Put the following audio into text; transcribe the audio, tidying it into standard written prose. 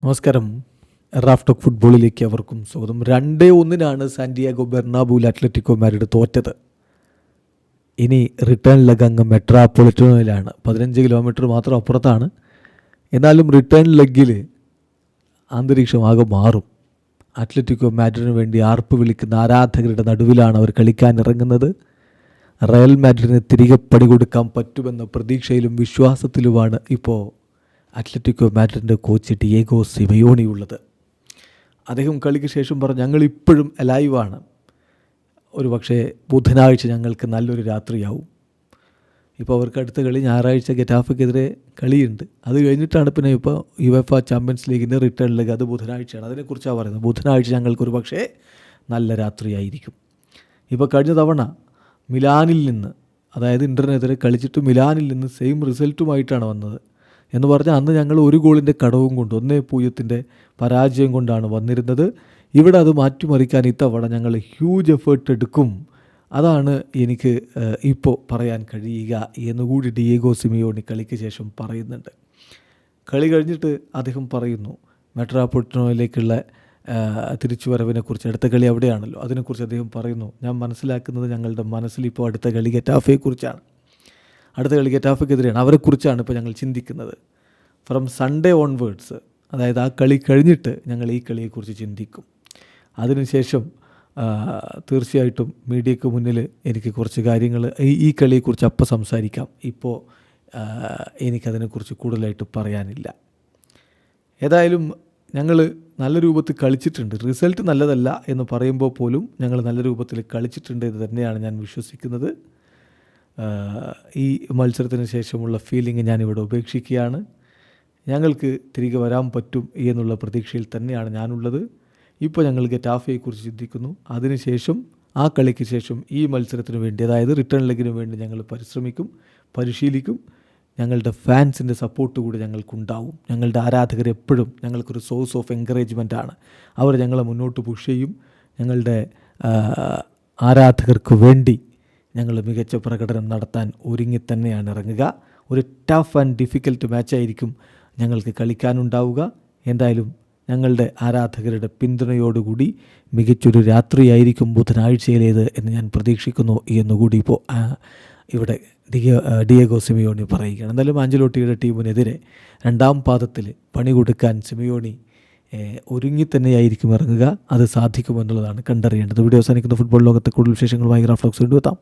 നമസ്കാരം. Raf talk ഫുട്ബോളിലേക്ക് അവർക്കും സ്വാഗതം. 2-1 സാന്റിയാഗോ ബെർണാബൂവിൽ അത്ലറ്റിക്കോ മാഡ്രിഡ് തോറ്റത്. ഇനി റിട്ടേൺ ലെഗ് അങ്ങ് മെട്രോപൊളിറ്റനോയിലാണ്. 15 കിലോമീറ്റർ മാത്രം അപ്പുറത്താണ്. എന്നാലും റിട്ടേൺ ലെഗിൽ അന്തരീക്ഷം ആകെ മാറും. അത്ലറ്റിക്കോ മാഡ്രിഡിന് വേണ്ടി ആർപ്പ് വിളിക്കുന്ന ആരാധകരുടെ നടുവിലാണ് അവർ കളിക്കാൻ ഇറങ്ങുന്നത്. റയൽ മാഡ്രിഡിന് തിരികെ പണി കൊടുക്കാൻ പറ്റുമെന്ന പ്രതീക്ഷയിലും വിശ്വാസത്തിലുമാണ് ഇപ്പോൾ അത്ലറ്റിക്കോ മാഡ്രിഡിൻ്റെ കോച്ച് ഡിയേഗോ സിമയോണി ഉള്ളത്. അദ്ദേഹം കളിക്ക് ശേഷം പറഞ്ഞു, ഞങ്ങളിപ്പോഴും അലൈവാണ്. ഒരു പക്ഷേ ബുധനാഴ്ച ഞങ്ങൾക്ക് നല്ലൊരു രാത്രിയാവും. ഇപ്പോൾ അവർക്ക് അടുത്ത കളി ഞായറാഴ്ച ഗെറ്റാഫയ്ക്കെതിരെ കളിയുണ്ട്. അത് കഴിഞ്ഞിട്ടാണ് പിന്നെ ഇപ്പോൾ യുവേഫ ചാമ്പ്യൻസ് ലീഗിൻ്റെ റിട്ടേൺ ലെഗ്. അത് ബുധനാഴ്ചയാണ്. അതിനെക്കുറിച്ചാണ് പറയുന്നത്. ബുധനാഴ്ച ഞങ്ങൾക്കൊരു പക്ഷേ നല്ല രാത്രിയായിരിക്കും. ഇപ്പോൾ കഴിഞ്ഞ തവണ മിലാനിൽ നിന്ന്, അതായത് ഇൻ്ററിനെതിരെ കളിച്ചിട്ട് മിലാനിൽ നിന്ന് സെയിം റിസൾട്ടുമായിട്ടാണ് വന്നത്. എന്ന് പറഞ്ഞാൽ അന്ന് ഞങ്ങൾ ഒരു ഗോളിൻ്റെ കടവും കൊണ്ട് 1-0 പരാജയം കൊണ്ടാണ് വന്നിരുന്നത്. ഇവിടെ അത് മാറ്റിമറിക്കാൻ ഇത്തവണ ഞങ്ങൾ ഹ്യൂജ് എഫേർട്ട് എടുക്കും. അതാണ് എനിക്ക് ഇപ്പോൾ പറയാൻ കഴിയുക എന്നുകൂടി ഡിയേഗോ സിമിയോണി കളിക്ക് ശേഷം പറയുന്നുണ്ട്. കളി കഴിഞ്ഞിട്ട് അദ്ദേഹം പറയുന്നു, മെട്രോപൊളിറ്റനോയിലേക്കുള്ള തിരിച്ചുവരവിനെക്കുറിച്ച്. അടുത്ത കളി അവിടെയാണല്ലോ. അതിനെക്കുറിച്ച് അദ്ദേഹം പറയുന്നു, ഞാൻ മനസ്സിലാക്കുന്നത് ഞങ്ങളുടെ മനസ്സിൽ ഇപ്പോൾ അടുത്ത കളി ഗെറ്റാഫയെക്കുറിച്ചാണ്. അടുത്ത കളി ഗെറ്റാഫയ്ക്കെതിരെയാണ്. അവരെക്കുറിച്ചാണ് ഇപ്പോൾ ഞങ്ങൾ ചിന്തിക്കുന്നത്. ഫ്രം സൺഡേ ഓൺവേഡ്സ്, അതായത് ആ കളി കഴിഞ്ഞിട്ട് ഞങ്ങൾ ഈ കളിയെക്കുറിച്ച് ചിന്തിക്കും. അതിനുശേഷം തീർച്ചയായിട്ടും മീഡിയയ്ക്ക് മുന്നിൽ എനിക്ക് കുറച്ച് കാര്യങ്ങൾ ഈ കളിയെക്കുറിച്ച് അപ്പം സംസാരിക്കാം. ഇപ്പോൾ എനിക്കതിനെക്കുറിച്ച് കൂടുതലായിട്ട് പറയാനില്ല. ഏതായാലും ഞങ്ങൾ നല്ല രൂപത്തിൽ കളിച്ചിട്ടുണ്ട്. റിസൾട്ട് നല്ലതല്ല എന്ന് പറയുമ്പോൾ പോലും ഞങ്ങൾ നല്ല രൂപത്തിൽ കളിച്ചിട്ടുണ്ട് എന്ന് തന്നെയാണ് ഞാൻ വിശ്വസിക്കുന്നത്. ഈ മത്സരത്തിന് ശേഷമുള്ള ഫീലിംഗ് ഞാനിവിടെ ഉപേക്ഷിക്കുകയാണ്. ഞങ്ങൾക്ക് തിരികെ വരാൻ പറ്റും എന്നുള്ള പ്രതീക്ഷയിൽ തന്നെയാണ് ഞാനുള്ളത്. ഇപ്പോൾ ഞങ്ങൾ ഗെറ്റാഫയെക്കുറിച്ച് ചിന്തിക്കുന്നു. അതിനുശേഷം ആ കളിക്ക് ശേഷം ഈ മത്സരത്തിന് വേണ്ടി, അതായത് റിട്ടേൺ ലെഗിന് വേണ്ടി ഞങ്ങൾ പരിശ്രമിക്കും, പരിശീലിക്കും. ഞങ്ങളുടെ ഫാൻസിൻ്റെ സപ്പോർട്ട് കൂടി ഞങ്ങൾക്കുണ്ടാവും. ഞങ്ങളുടെ ആരാധകർ എപ്പോഴും ഞങ്ങൾക്കൊരു സോഴ്സ് ഓഫ് എൻകറേജ്മെൻറ്റാണ്. അവർ ഞങ്ങളെ മുന്നോട്ട് പുഷ് ചെയ്യും. ഞങ്ങളുടെ ആരാധകർക്ക് വേണ്ടി ഞങ്ങൾ മികച്ച പ്രകടനം നടത്താൻ ഒരുങ്ങി തന്നെയാണ് ഇറങ്ങുക. ഒരു ടഫ് ആൻഡ് ഡിഫിക്കൽട്ട് മാച്ചായിരിക്കും ഞങ്ങൾക്ക് കളിക്കാനുണ്ടാവുക. എന്തായാലും ഞങ്ങളുടെ ആരാധകരുടെ പിന്തുണയോടുകൂടി മികച്ചൊരു രാത്രിയായിരിക്കും ബുധനാഴ്ചയിലേത് എന്ന് ഞാൻ പ്രതീക്ഷിക്കുന്നു എന്നുകൂടി ഇപ്പോൾ ഇവിടെ ഡിയേഗോ സിമിയോണി പറയുകയാണ്. എന്തായാലും ആഞ്ചലോട്ടിയുടെ ടീമിനെതിരെ രണ്ടാം പാദത്തിൽ പണി കൊടുക്കാൻ സിമിയോണി ഒരുങ്ങി തന്നെയായിരിക്കും ഇറങ്ങുക. അത് സാധിക്കുമെന്നുള്ളതാണ് കണ്ടറിയേണ്ടത്. വീഡിയോ അവസാനിക്കുന്ന ഫുട്ബോൾ ലോകത്തെ കൂടുതൽ വിശേഷങ്ങളുമായി റാഫ് ടോക്സ് വീണ്ടും എത്താം.